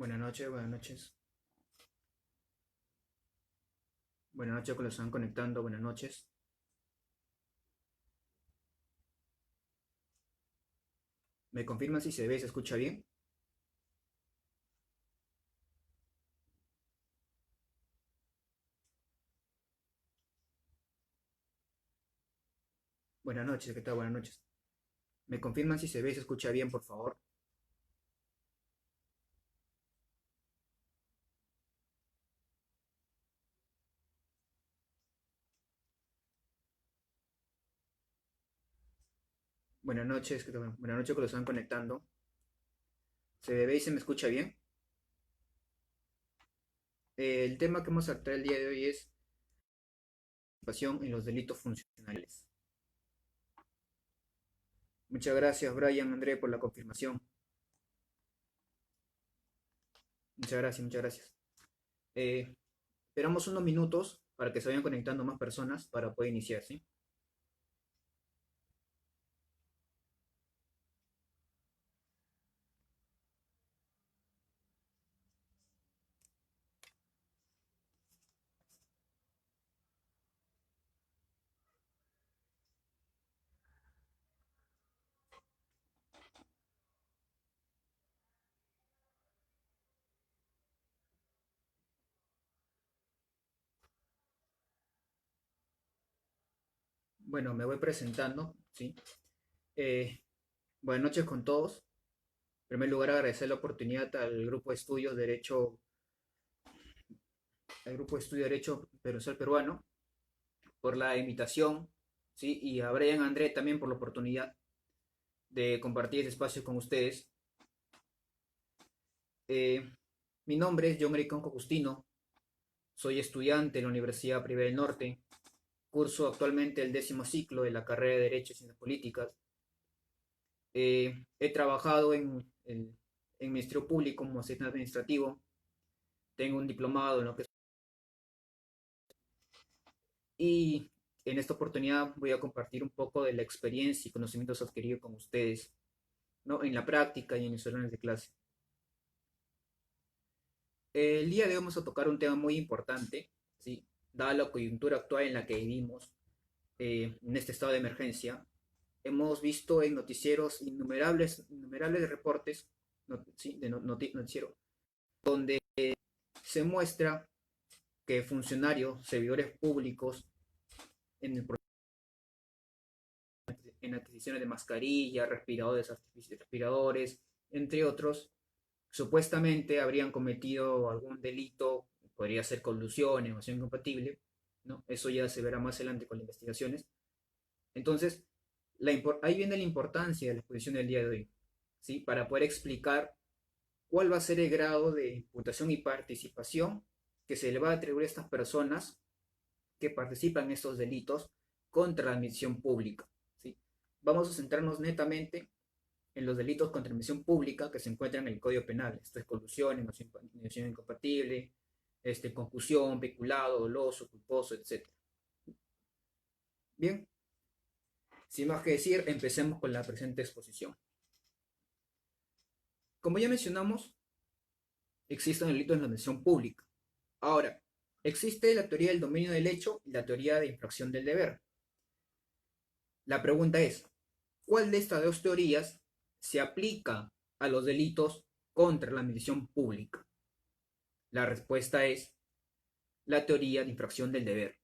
Buenas noches, buenas noches. Buenas noches que los están conectando, buenas noches. ¿Me confirman si se ve y se escucha bien? Buenas noches, ¿qué tal? Buenas noches. ¿Me confirman si se ve y se escucha bien, por favor? Buenas noches, ¿qué tal? Buenas noches que los están conectando. ¿Se ve y se me escucha bien? El tema que vamos a tratar el día de hoy es participación en los delitos funcionales. Muchas gracias, Brian, André, por la confirmación. Muchas gracias, muchas gracias. Esperamos unos minutos para que se vayan conectando más personas para poder iniciar, ¿sí? Bueno, me voy presentando, ¿sí? Eh, Buenas noches con todos. En primer lugar, agradecer la oportunidad al grupo de estudio Derecho Procesal Peruano por la invitación, ¿sí? Y a Brian André también por la oportunidad de compartir este espacio con ustedes. Eh, Mi nombre es John Ericón Cocustino, soy estudiante en la Universidad Privada del Norte, curso actualmente el 10º ciclo de la carrera de Derecho y Ciencias Políticas. He trabajado en Ministerio Público como asistente administrativo, tengo un diplomado en lo que es. Y en esta oportunidad voy a compartir un poco de la experiencia y conocimientos adquiridos con ustedes, ¿no? En la práctica y en los salones de clase. El día de hoy vamos a tocar un tema muy importante, ¿sí? Dada la coyuntura actual en la que vivimos, en este estado de emergencia, hemos visto en noticieros innumerables reportes, ¿sí? De noticiero, donde se muestra que funcionarios, servidores públicos, en el en adquisiciones de mascarillas, respiradores, entre otros, supuestamente habrían cometido algún delito, podría ser colusión, negociación incompatible, ¿no? Eso ya se verá más adelante con las investigaciones. Entonces, ahí viene la importancia de la exposición del día de hoy, ¿sí? Para poder explicar cuál va a ser el grado de imputación y participación que se le va a atribuir a estas personas que participan en estos delitos contra la administración pública, ¿sí? Vamos a centrarnos netamente en los delitos contra la administración pública que se encuentran en el Código Penal. Esto es colusión, negociación incompatible, concusión, peculado, doloso, culposo, etc. Bien, sin más que decir, empecemos con la presente exposición. Como ya mencionamos, existen delitos en la administración pública. Ahora, existe la teoría del dominio del hecho y la teoría de infracción del deber. La pregunta es, ¿cuál de estas dos teorías se aplica a los delitos contra la administración pública? La respuesta es la teoría de infracción del deber.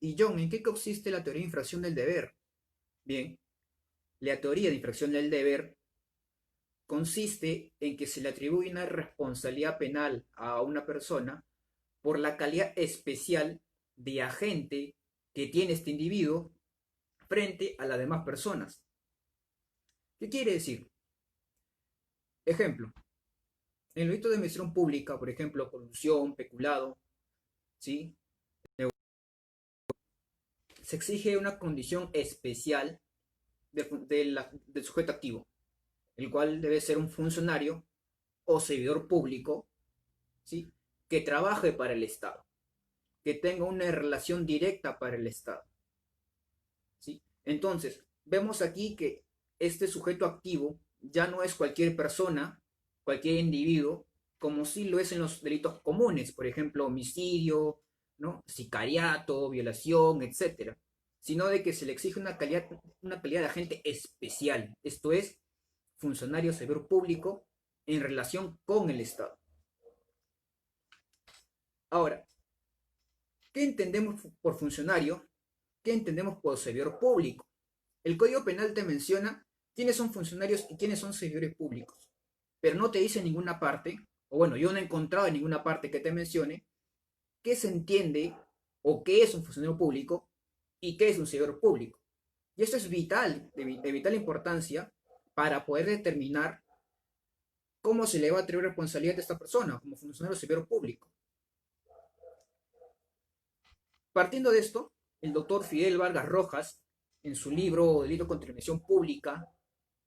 Y John, ¿en qué consiste la teoría de infracción del deber? Bien, la teoría de infracción del deber consiste en que se le atribuye una responsabilidad penal a una persona por la calidad especial de agente que tiene este individuo frente a las demás personas. ¿Qué quiere decir? Ejemplo, en el delito de administración pública, por ejemplo, corrupción, peculado, ¿sí? Se exige una condición especial del sujeto activo, el cual debe ser un funcionario o servidor público, ¿sí? Que trabaje para el Estado, que tenga una relación directa para el Estado, ¿sí? Entonces, vemos aquí que este sujeto activo ya no es cualquier persona, cualquier individuo, como sí lo es en los delitos comunes, por ejemplo, homicidio, ¿no? Sicariato, violación, etcétera, sino de que se le exige una calidad de agente especial, esto es, funcionario severo público en relación con el Estado. Ahora, ¿qué entendemos por funcionario? ¿Qué entendemos por servidor público? El Código Penal te menciona quiénes son funcionarios y quiénes son servidores públicos, pero no te dice en ninguna parte, o bueno, yo no he encontrado en ninguna parte que te mencione qué se entiende o qué es un funcionario público y qué es un servidor público. Y esto es vital, de vital importancia para poder determinar cómo se le va a atribuir responsabilidad a esta persona como funcionario servidor público. Partiendo de esto, el doctor Fidel Vargas Rojas, en su libro Delito contra la Administración Pública,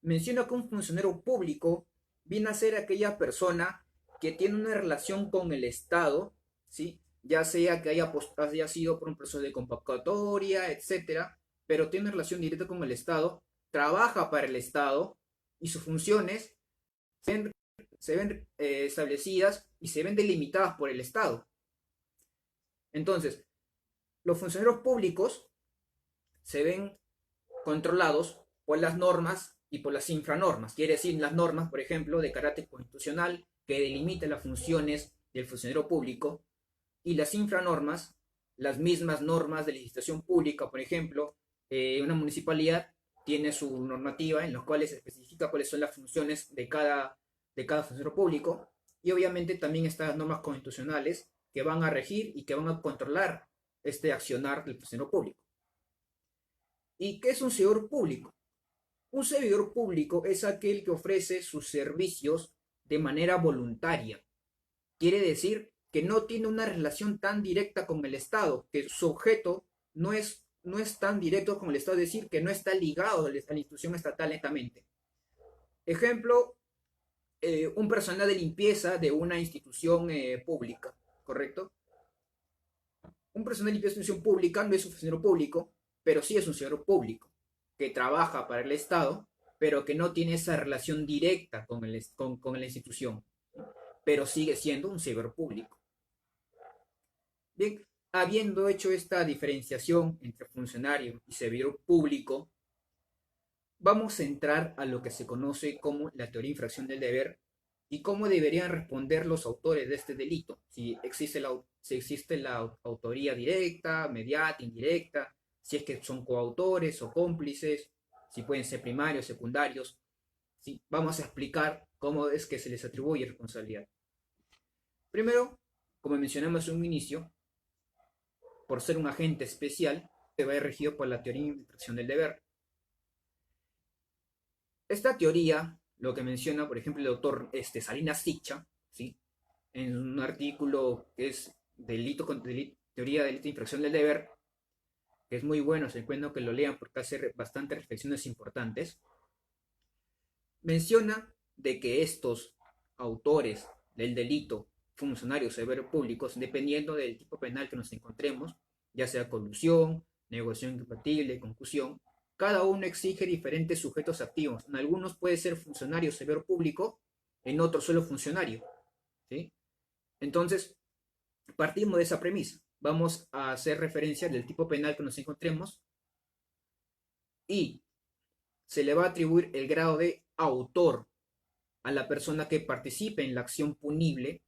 menciona que un funcionario público viene a ser aquella persona que tiene una relación con el Estado, ¿sí? Ya sea que haya sido por un proceso de convocatoria, etcétera, pero tiene una relación directa con el Estado, trabaja para el Estado y sus funciones se ven establecidas y se ven delimitadas por el Estado. Entonces, los funcionarios públicos se ven controlados por las normas y por las infranormas. Quiere decir las normas, por ejemplo, de carácter constitucional que delimitan las funciones del funcionario público y las infranormas, las mismas normas de legislación pública, por ejemplo, una municipalidad tiene su normativa en las cuales se especifica cuáles son las funciones de cada funcionario público y obviamente también estas normas constitucionales que van a regir y que van a controlar este accionar del funcionario público. ¿Y qué es un servidor público? Un servidor público es aquel que ofrece sus servicios de manera voluntaria. Quiere decir que no tiene una relación tan directa con el Estado, que su objeto no es tan directo con el Estado, es decir, que no está ligado a la institución estatal netamente. Ejemplo, un personal de limpieza de una institución pública, ¿correcto? Un personal de limpieza de una institución pública no es un funcionario público, pero sí es un servidor público, que trabaja para el Estado, pero que no tiene esa relación directa con la institución, pero sigue siendo un servidor público. Bien, habiendo hecho esta diferenciación entre funcionario y servidor público, vamos a entrar a lo que se conoce como la teoría de infracción del deber y cómo deberían responder los autores de este delito, si existe la autoría directa, mediata, indirecta, si es que son coautores o cómplices, si pueden ser primarios, secundarios. ¿Sí? Vamos a explicar cómo es que se les atribuye responsabilidad. Primero, como mencionamos en un inicio, por ser un agente especial, se va a ir regido por la teoría de infracción del deber. Esta teoría, lo que menciona, por ejemplo, el doctor Salinas Sicha, ¿sí? En un artículo que es teoría de delito de infracción del deber, que es muy bueno, se encuentra que lo lean porque hace bastantes reflexiones importantes, menciona de que estos autores del delito, funcionarios severos públicos, dependiendo del tipo penal que nos encontremos, ya sea colusión, negociación incompatible, concusión, cada uno exige diferentes sujetos activos. En algunos puede ser funcionario severo público, en otros solo funcionario. ¿Sí? Entonces, partimos de esa premisa. Vamos a hacer referencia del tipo penal que nos encontremos y se le va a atribuir el grado de autor a la persona que participe en la acción punible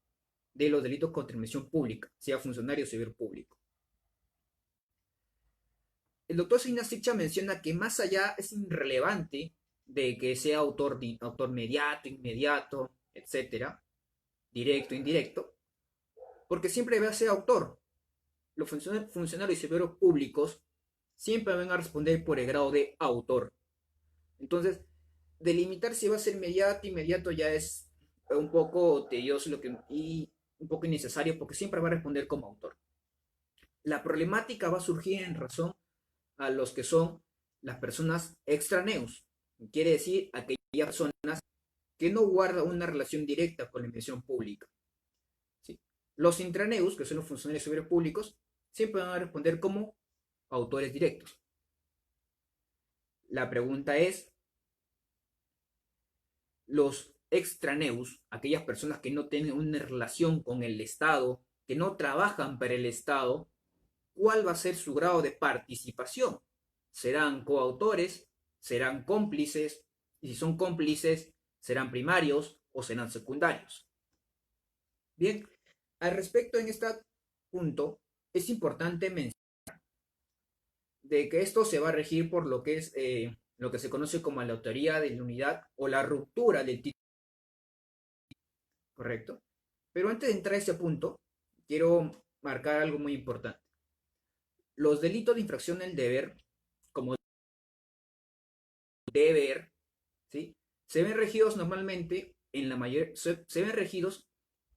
de los delitos contra la administración pública, sea funcionario o servidor público. El doctor Sinasicha menciona que más allá es irrelevante de que sea autor mediato, inmediato, etcétera, directo, indirecto, porque siempre va a ser autor. Los funcionarios y servidores públicos siempre van a responder por el grado de autor. Entonces, delimitar si va a ser inmediato ya es un poco tedioso y un poco innecesario porque siempre va a responder como autor. La problemática va a surgir en razón a los que son las personas extraneus, quiere decir aquellas personas que no guardan una relación directa con la administración pública. ¿Sí? Los intraneus, que son los funcionarios civiles públicos, siempre van a responder como autores directos. La pregunta es, ¿los extraneus, aquellas personas que no tienen una relación con el Estado, que no trabajan para el Estado, ¿cuál va a ser su grado de participación? ¿Serán coautores? ¿Serán cómplices? Y si son cómplices, ¿serán primarios o serán secundarios? Bien, al respecto en este punto, es importante mencionar de que esto se va a regir por lo que es lo que se conoce como la teoría de la unidad o la ruptura del título, ¿correcto? Pero antes de entrar a ese punto, quiero marcar algo muy importante. Los delitos de infracción del deber, como deber, ¿sí? Se ven regidos normalmente, en la mayor, se ven regidos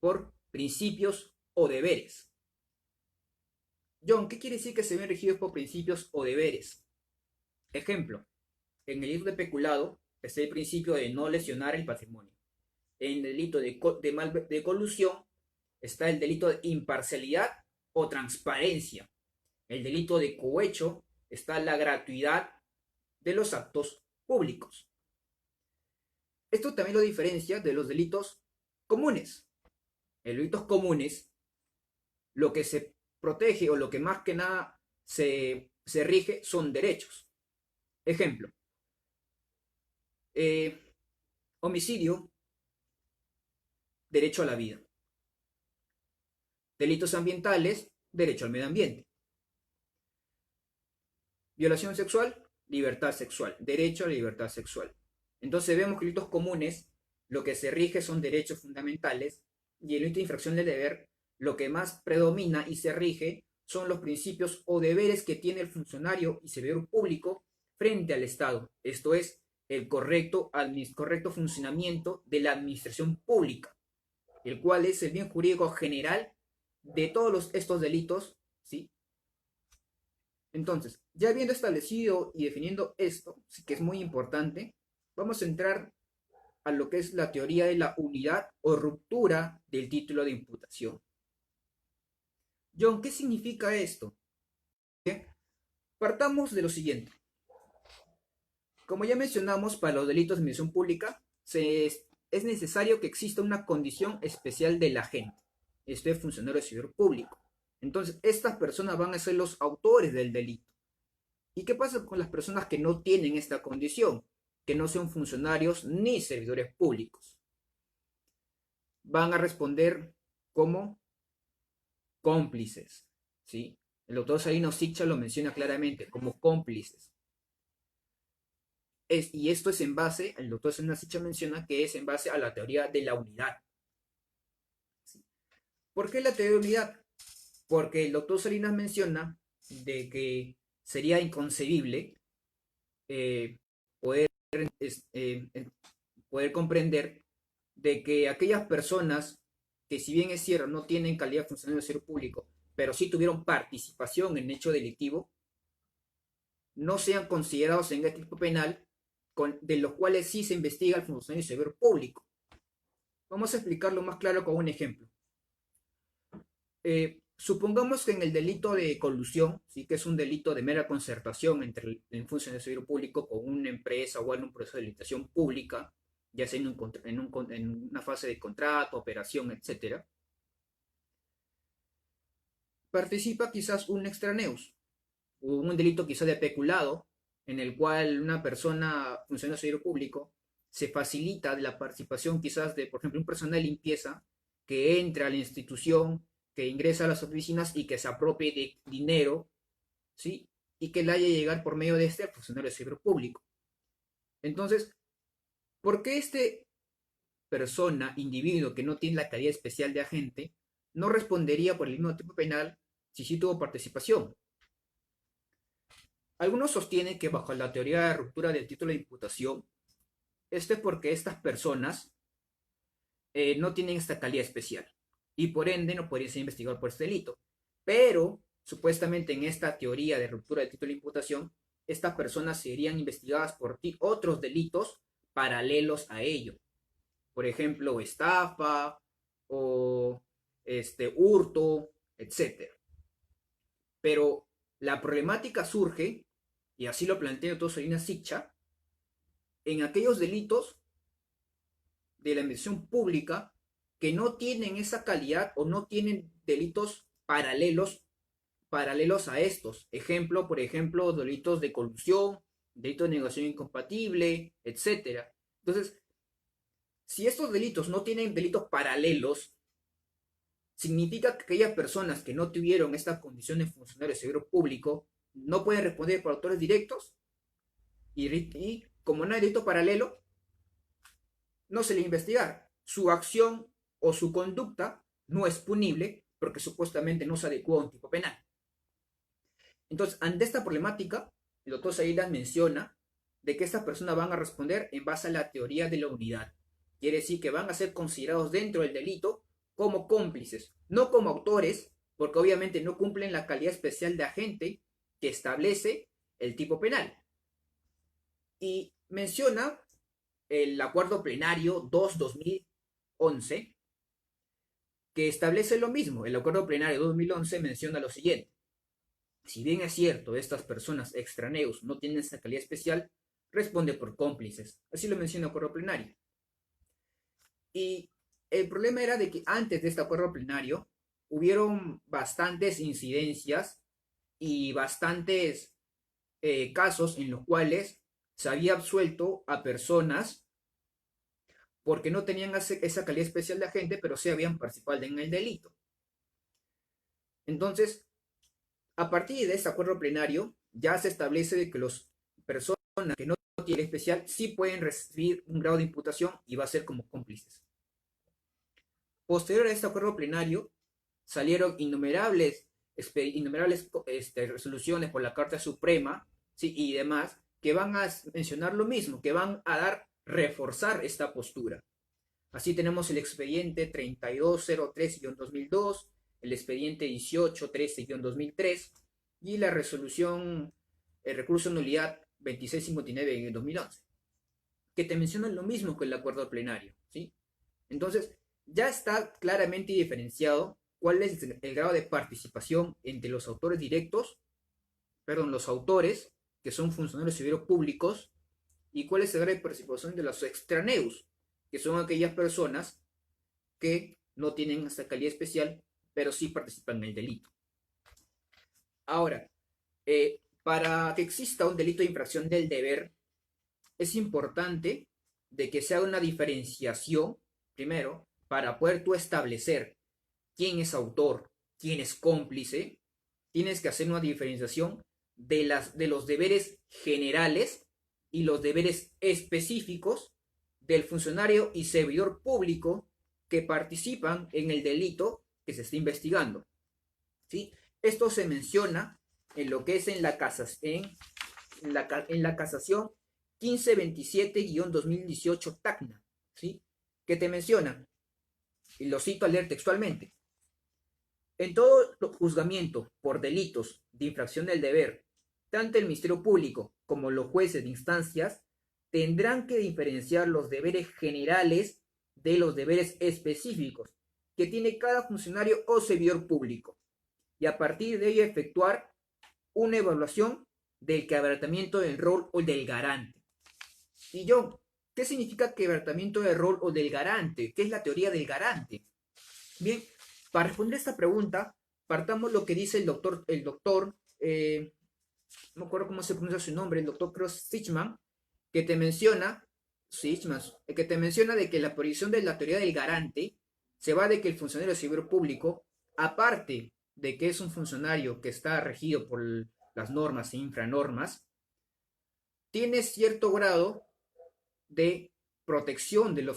por principios o deberes. John, ¿qué quiere decir que se ven regidos por principios o deberes? Ejemplo, en el delito de peculado está el principio de no lesionar el patrimonio. En el delito de colusión está el delito de imparcialidad o transparencia. El delito de cohecho está la gratuidad de los actos públicos. Esto también lo diferencia de los delitos comunes. En los delitos comunes, lo que se protege o lo que más que nada se rige son derechos. Ejemplo, homicidio, derecho a la vida. Delitos ambientales, derecho al medio ambiente. Violación sexual, libertad sexual, derecho a la libertad sexual. Entonces vemos que en delitos comunes lo que se rige son derechos fundamentales y en el delito de infracción del deber lo que más predomina y se rige son los principios o deberes que tiene el funcionario y servidor público frente al Estado. Esto es el correcto funcionamiento de la administración pública, el cual es el bien jurídico general de todos estos delitos, ¿sí? Entonces, ya habiendo establecido y definiendo esto, que es muy importante, vamos a entrar a lo que es la teoría de la unidad o ruptura del título de imputación. John, ¿qué significa esto? Bien, partamos de lo siguiente. Como ya mencionamos, para los delitos de administración pública es necesario que exista una condición especial del agente. Esto es funcionario de servidor público. Entonces, estas personas van a ser los autores del delito. ¿Y qué pasa con las personas que no tienen esta condición? Que no son funcionarios ni servidores públicos. Van a responder como cómplices, ¿sí? El doctor Salino Siccha lo menciona claramente, como cómplices. Y esto es en base, el doctor Salino Siccha menciona que es en base a la teoría de la unidad. ¿Sí? ¿Por qué la teoría de unidad? Porque el doctor Salinas menciona de que sería inconcebible poder, poder comprender de que aquellas personas que si bien es cierto no tienen calidad de funcionario de servicio público, pero sí tuvieron participación en hecho delictivo, no sean considerados en este tipo penal, de los cuales sí se investiga el funcionario de servicio público. Vamos a explicarlo más claro con un ejemplo. Supongamos que en el delito de colusión, ¿sí? Que es un delito de mera concertación entre el funcionario de servicio público con una empresa o en un proceso de licitación pública, ya sea en una fase de contrato, operación, etc. Participa quizás un extraneus, o un delito quizás de peculado, en el cual una persona, funcionario de servicio público, se facilita de la participación quizás de, por ejemplo, un personal de limpieza que entra a la institución, que ingresa a las oficinas y que se apropie de dinero, ¿sí? Y que le haya llegar por medio de este al funcionario de servicio público. Entonces, ¿por qué este persona, individuo que no tiene la calidad especial de agente, no respondería por el mismo tipo penal si sí tuvo participación? Algunos sostienen que bajo la teoría de ruptura del título de imputación, esto es porque estas personas no tienen esta calidad especial y por ende no podrían ser investigados por este delito. Pero supuestamente en esta teoría de ruptura del título de imputación, estas personas serían investigadas por otros delitos paralelos a ello. Por ejemplo, estafa o hurto, etc. Pero la problemática surge, y así lo plantea Tosolina Siccha, en aquellos delitos de la administración pública que no tienen esa calidad o no tienen delitos paralelos a estos. Ejemplo, por ejemplo, delitos de colusión, delito de negociación incompatible, etcétera. Entonces, si estos delitos no tienen delitos paralelos, significa que aquellas personas que no tuvieron esta condición de funcionario de seguro público no pueden responder por autores directos y como no hay delito paralelo, no se le va a investigar. Su acción o su conducta no es punible porque supuestamente no se adecuó a un tipo penal. Entonces, ante esta problemática, el doctor Sailas menciona de que estas personas van a responder en base a la teoría de la unidad. Quiere decir que van a ser considerados dentro del delito como cómplices, no como autores, porque obviamente no cumplen la calidad especial de agente que establece el tipo penal. Y menciona el acuerdo plenario 2-2011, que establece lo mismo. El acuerdo plenario 2011 menciona lo siguiente: si bien es cierto, estas personas extraneus no tienen esa calidad especial, responde por cómplices. Así lo menciona el acuerdo plenario. Y el problema era de que antes de este acuerdo plenario hubieron bastantes incidencias y bastantes casos en los cuales se había absuelto a personas porque no tenían esa calidad especial de agente, pero sí habían participado en el delito. Entonces, a partir de este acuerdo plenario, ya se establece de que las personas que no tienen especial sí pueden recibir un grado de imputación y va a ser como cómplices. Posterior a este acuerdo plenario, salieron innumerables resoluciones por la Corte Suprema, ¿sí?, y demás, que van a mencionar lo mismo, que van a reforzar esta postura. Así tenemos el expediente 3203-2002, el expediente 1813-2003 y la resolución, el recurso de nulidad 2659 2011, que te mencionan lo mismo que el acuerdo plenario, ¿sí? Entonces, ya está claramente diferenciado cuál es el grado de participación entre los autores directos, los autores que son funcionarios civiles públicos, y cuál es el grado de participación de los extraneus, que son aquellas personas que no tienen esta calidad especial, pero sí participan en el delito. Ahora, para que exista un delito de infracción del deber, es importante de que se haga una diferenciación, primero, para poder tú establecer quién es autor, quién es cómplice. Tienes que hacer una diferenciación de los deberes generales y los deberes específicos del funcionario y servidor público que participan en el delito que se está investigando, ¿sí? Esto se menciona en lo que es en la casación 1527-2018 TACNA, ¿sí?, que te menciona, y lo cito a leer textualmente: en todo juzgamiento por delitos de infracción del deber, tanto el Ministerio Público como los jueces de instancias tendrán que diferenciar los deberes generales de los deberes específicos que tiene cada funcionario o servidor público, y a partir de ello efectuar una evaluación del quebrantamiento del rol o del garante. Y yo, ¿qué significa quebrantamiento del rol o del garante? ¿Qué es la teoría del garante? Bien, para responder esta pregunta, partamos lo que dice el doctor, no me acuerdo cómo se pronuncia su nombre, el doctor Cross Sichman, que te menciona de que la prohibición de la teoría del garante se va de que el funcionario de seguro público, aparte de que es un funcionario que está regido por las normas e infranormas, tiene cierto grado de protección de la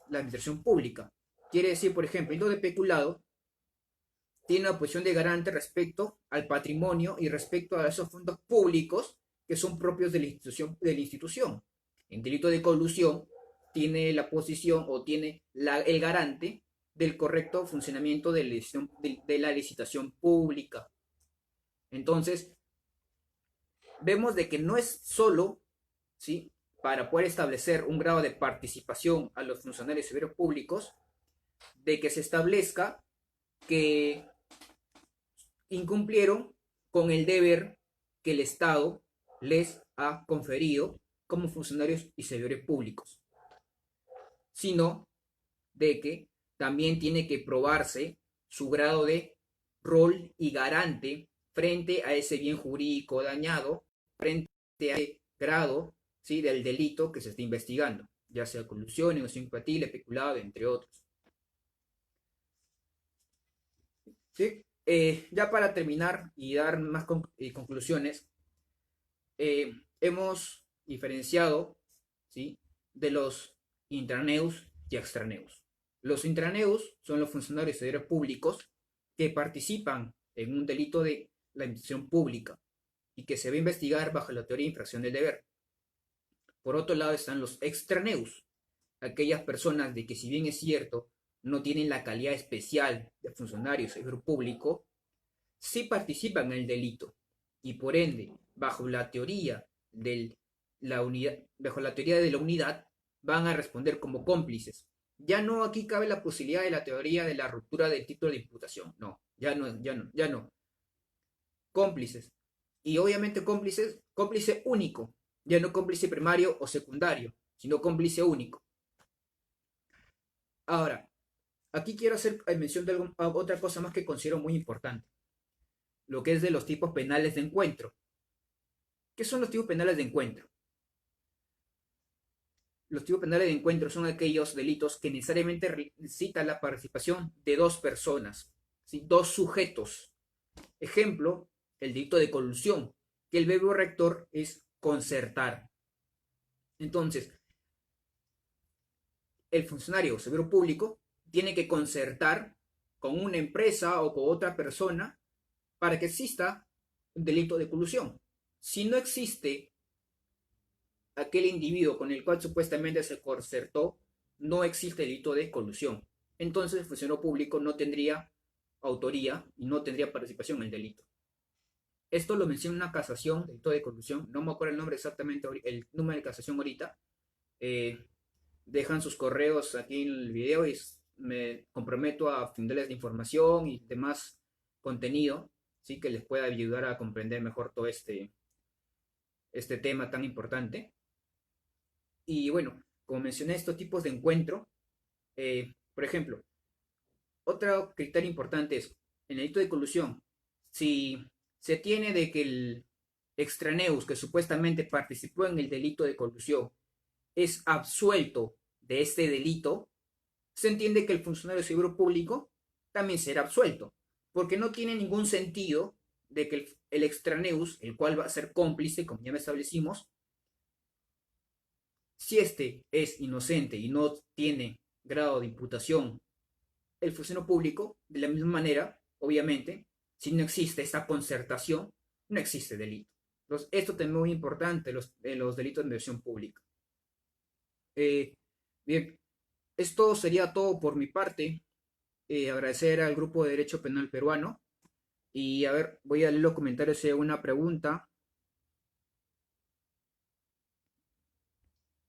administración pública. Quiere decir, por ejemplo, el de peculado tiene una posición de garante respecto al patrimonio y respecto a esos fondos públicos que son propios de la institución. En delito de colusión tiene la posición o tiene el garante del correcto funcionamiento de la licitación pública. Entonces, vemos de que no es solo, ¿sí?, para poder establecer un grado de participación a los funcionarios civiles públicos, de que se establezca que incumplieron con el deber que el Estado les ha conferido como funcionarios y servidores públicos. sino de que también tiene que probarse su grado de rol y garante frente a ese bien jurídico dañado, frente a ese grado, ¿sí?, del delito que se está investigando, ya sea colusión, negociación incompatible, peculado, entre otros. ¿Sí? Ya para terminar y dar más conclusiones, hemos diferenciado, ¿sí?, de los intraneus y extraneus. Los intraneus son los funcionarios y servidores públicos que participan en un delito de la administración pública y que se va a investigar bajo la teoría de infracción del deber. Por otro lado están los extraneus, aquellas personas de que, si bien es cierto, no tienen la calidad especial de funcionario y servidor público, sí participan en el delito y por ende, bajo la teoría de la unidad, van a responder como cómplices. Ya no aquí cabe la posibilidad de la teoría de la ruptura del título de imputación. No, ya no. Cómplices. Y obviamente cómplices, cómplice único, ya no cómplice primario o secundario, sino cómplice único. Ahora, aquí quiero hacer mención de otra cosa más que considero muy importante, lo que es de los tipos penales de encuentro. ¿Qué son los tipos penales de encuentro? Los tipos penales de encuentro son aquellos delitos que necesariamente necesitan la participación de dos personas, ¿sí?, dos sujetos. Ejemplo, el delito de colusión, que el verbo rector es concertar. Entonces, el funcionario o servidor público tiene que concertar con una empresa o con otra persona para que exista un delito de colusión. Si no existe aquel individuo con el cual supuestamente se concertó, no existe delito de colusión. Entonces el funcionario público no tendría autoría y no tendría participación en el delito. Esto lo menciona una casación, delito de colusión, no me acuerdo el nombre exactamente, el número de casación ahorita. Dejan sus correos aquí en el video y me comprometo a brindarles la información y demás contenido, ¿sí?, que les pueda ayudar a comprender mejor todo este tema tan importante. Y bueno, como mencioné, estos tipos de encuentro, por ejemplo, otro criterio importante es, en el delito de colusión, si se tiene de que el extraneus que supuestamente participó en el delito de colusión es absuelto de este delito, se entiende que el funcionario de seguro público también será absuelto, porque no tiene ningún sentido de que el extraneus, el cual va a ser cómplice, como ya me establecimos, si este es inocente y no tiene grado de imputación el funcionario público, de la misma manera, obviamente, si no existe esta concertación, no existe delito. Entonces, esto también es muy importante, los delitos de inversión pública. Bien, esto sería todo por mi parte. Agradecer al Grupo de Derecho Penal Peruano. Y a ver, voy a leer los comentarios si hay una pregunta.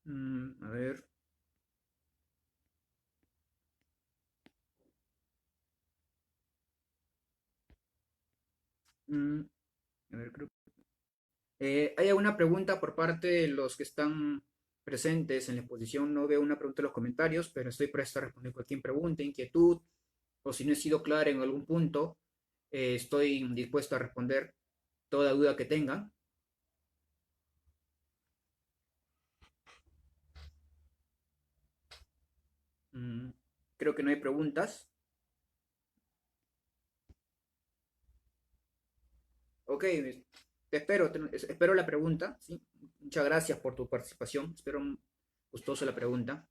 A ver. A ver, creo. ¿Hay alguna pregunta por parte de los que están presentes en la exposición? No veo una pregunta en los comentarios, pero estoy presto a responder cualquier pregunta, inquietud, o si no he sido claro en algún punto, estoy dispuesto a responder toda duda que tengan. Creo que no hay preguntas. Ok, espero la pregunta, ¿sí? Muchas gracias por tu participación. Espero gustoso la pregunta.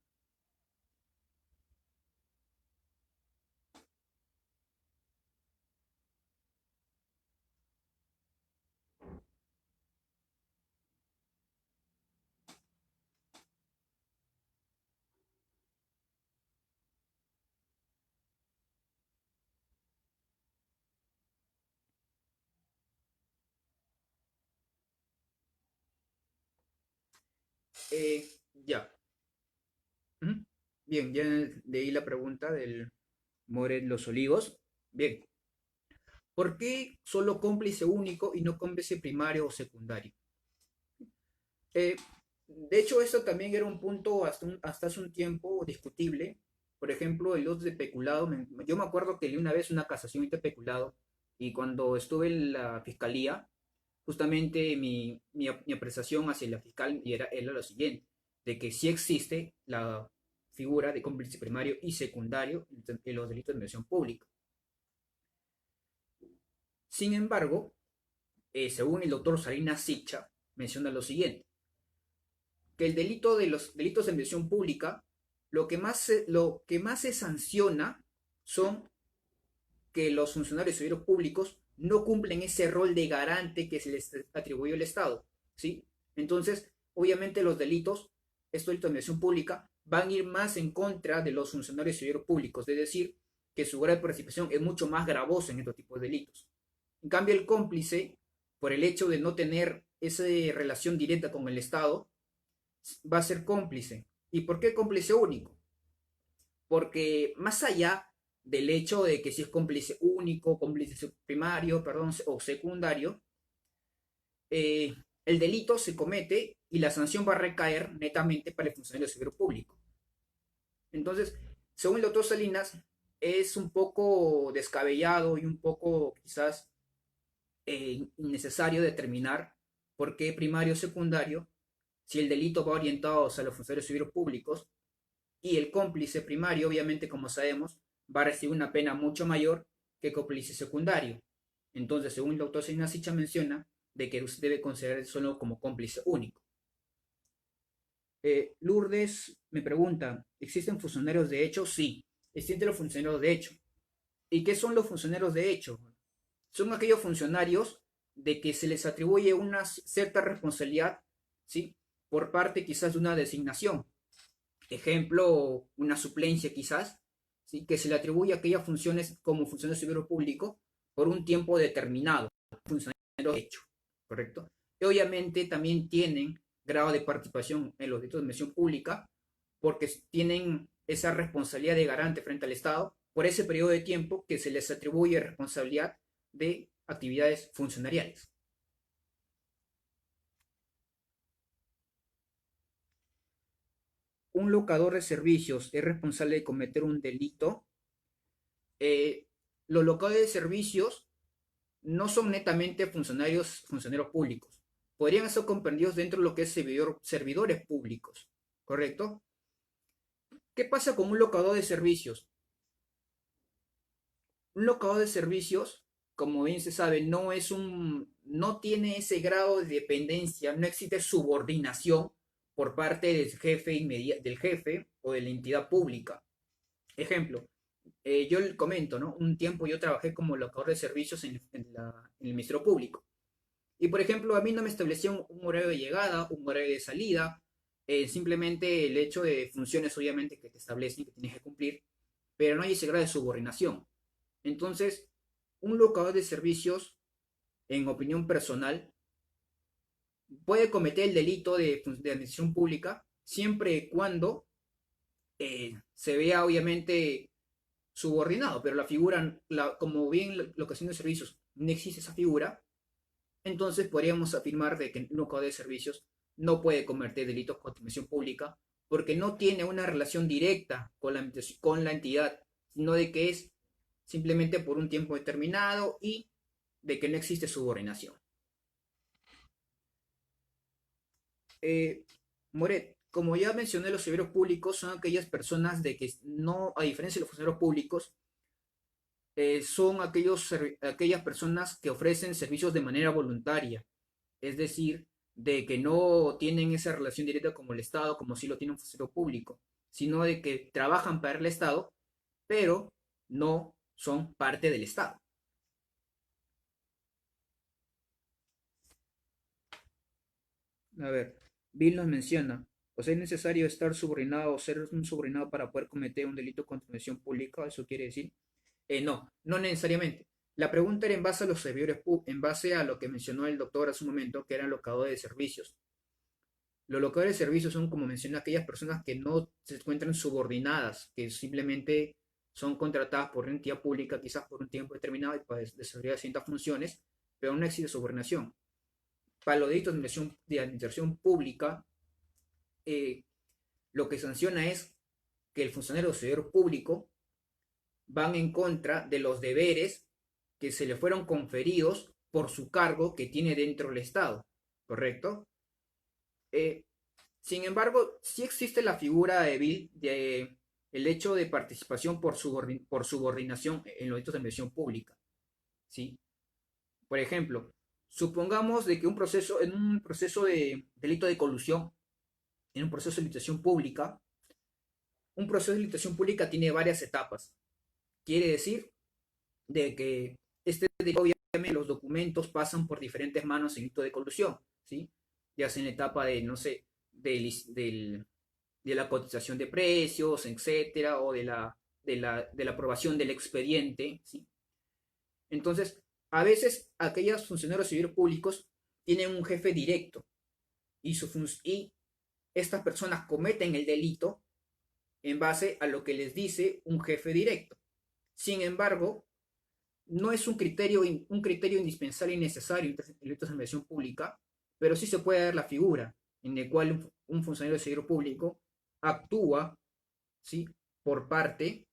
Ya. Bien, ya leí la pregunta del Moret Los Olivos. Bien. ¿Por qué solo cómplice único y no cómplice primario o secundario? De hecho, esto también era un punto hasta hace un tiempo discutible. Por ejemplo, el los de peculado. Yo me acuerdo que leí una vez una casación de peculado y cuando estuve en la fiscalía, justamente mi apreciación hacia la fiscal era lo siguiente, de que sí existe la figura de cómplice primario y secundario en los delitos de inversión pública. Sin embargo, según el doctor Salinas Sicha, menciona lo siguiente, que el delito de los delitos de inversión pública, lo que más se sanciona son que los funcionarios civiles públicos no cumplen ese rol de garante que se les atribuyó el Estado, ¿sí? Entonces, obviamente los delitos, estos delitos de inversión pública, van a ir más en contra de los funcionarios civiles públicos, es decir, que su grado de participación es mucho más gravoso en estos tipos de delitos. En cambio, el cómplice, por el hecho de no tener esa relación directa con el Estado, va a ser cómplice. ¿Y por qué cómplice único? Porque más allá del hecho de que si es cómplice único, cómplice primario, perdón, o secundario, eh, el delito se comete y la sanción va a recaer netamente para el funcionario civil público. Entonces, según el doctor Salinas, es un poco descabellado y un poco quizás innecesario determinar por qué primario o secundario, si el delito va orientado a los funcionarios civiles públicos y el cómplice primario, obviamente, como sabemos, va a recibir una pena mucho mayor que el cómplice secundario. Entonces, según el doctor Sinasicha menciona, de que usted debe considerar solo como cómplice único. Lourdes me pregunta, ¿existen funcionarios de hecho? Sí, existen los funcionarios de hecho. ¿Y qué son los funcionarios de hecho? Son aquellos funcionarios de que se les atribuye una cierta responsabilidad, ¿sí? Por parte quizás de una designación. Ejemplo, una suplencia quizás, ¿sí? Que se le atribuye aquellas funciones como funcionario civil público por un tiempo determinado, funcionario de hecho, ¿correcto? Y obviamente también tienen grado de participación en los delitos de inversión pública porque tienen esa responsabilidad de garante frente al Estado por ese periodo de tiempo que se les atribuye responsabilidad de actividades funcionariales. Un locador de servicios es responsable de cometer un delito. eh, los locadores de servicios no son netamente funcionarios públicos. Podrían ser comprendidos dentro de lo que es servidores públicos, ¿correcto? ¿Qué pasa con un locador de servicios? Un locador de servicios, como bien se sabe, no tiene ese grado de dependencia, no existe subordinación por parte del jefe o de la entidad pública. Ejemplo, yo le comento, ¿no? Un tiempo yo trabajé como locador de servicios en el Ministerio Público. Y por ejemplo, a mí no me establecían un horario de llegada, un horario de salida, simplemente el hecho de funciones obviamente que te establecen que tienes que cumplir, pero no hay ese grado de subordinación. Entonces, un locador de servicios, en opinión personal, puede cometer el delito de administración pública siempre y cuando se vea obviamente subordinado, pero la figura, como bien la locación de servicios, no existe esa figura, entonces podríamos afirmar de que un locador de servicios no puede cometer delitos contra administración pública porque no tiene una relación directa con la entidad, sino de que es simplemente por un tiempo determinado y de que no existe subordinación. Eh, Moret, como ya mencioné, los servidores públicos son aquellas personas de que no, a diferencia de los funcionarios públicos, son aquellas personas que ofrecen servicios de manera voluntaria, es decir, de que no tienen esa relación directa como el Estado, como si lo tiene un funcionario público, sino de que trabajan para el Estado, pero no son parte del Estado. A ver, Bill nos menciona, o sea, es necesario estar subordinado o ser un subordinado para poder cometer un delito contra administración pública, eso quiere decir. No, no necesariamente. La pregunta era en base a los servidores, en base a lo que mencionó el doctor hace un momento, que eran locadores de servicios. Los locadores de servicios son, como mencioné, aquellas personas que no se encuentran subordinadas, que simplemente son contratadas por una entidad pública, quizás por un tiempo determinado y para desarrollar ciertas funciones, pero no existe subordinación. Para los delitos de administración pública, lo que sanciona es que el funcionario o servidor público van en contra de los deberes que se le fueron conferidos por su cargo que tiene dentro del Estado, ¿correcto? Eh, Sin embargo, sí existe la figura de el hecho de participación por subordinación en los delitos de administración pública, ¿sí? Por ejemplo, supongamos de que en un proceso de delito de colusión, en un proceso de licitación pública, un proceso de licitación pública tiene varias etapas. Quiere decir de que obviamente los documentos pasan por diferentes manos en delito de colusión, ¿sí? Ya sea en la etapa de, no sé, de la cotización de precios, etcétera, o de la aprobación del expediente, ¿sí? Entonces, a veces aquellos funcionarios civiles públicos tienen un jefe directo y estas personas cometen el delito en base a lo que les dice un jefe directo. Sin embargo, no es un criterio indispensable y necesario en delitos de administración pública, pero sí se puede dar la figura en el cual un funcionario de servicio público actúa, ¿sí?, por parte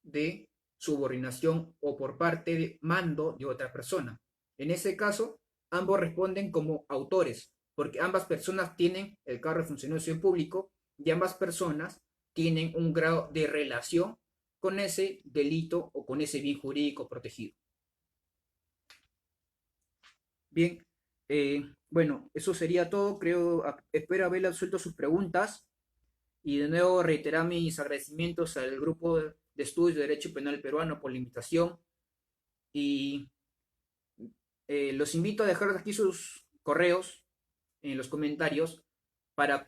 de subordinación o por parte de mando de otra persona. En ese caso, ambos responden como autores, porque ambas personas tienen el cargo de funcionario de servicio público y ambas personas tienen un grado de relación con ese delito o con ese bien jurídico protegido. Bien, bueno, eso sería todo. Espero haber absuelto sus preguntas y de nuevo reiterar mis agradecimientos al grupo de estudios de Derecho Penal Peruano por la invitación y los invito a dejar aquí sus correos en los comentarios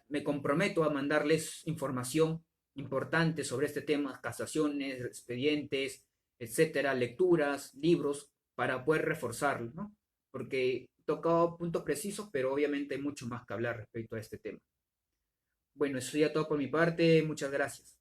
me comprometo a mandarles información importante sobre este tema, casaciones, expedientes, etcétera, lecturas, libros, para poder reforzarlo, ¿no? Porque he tocado puntos precisos, pero obviamente hay mucho más que hablar respecto a este tema. Bueno, eso sería todo por mi parte. Muchas gracias.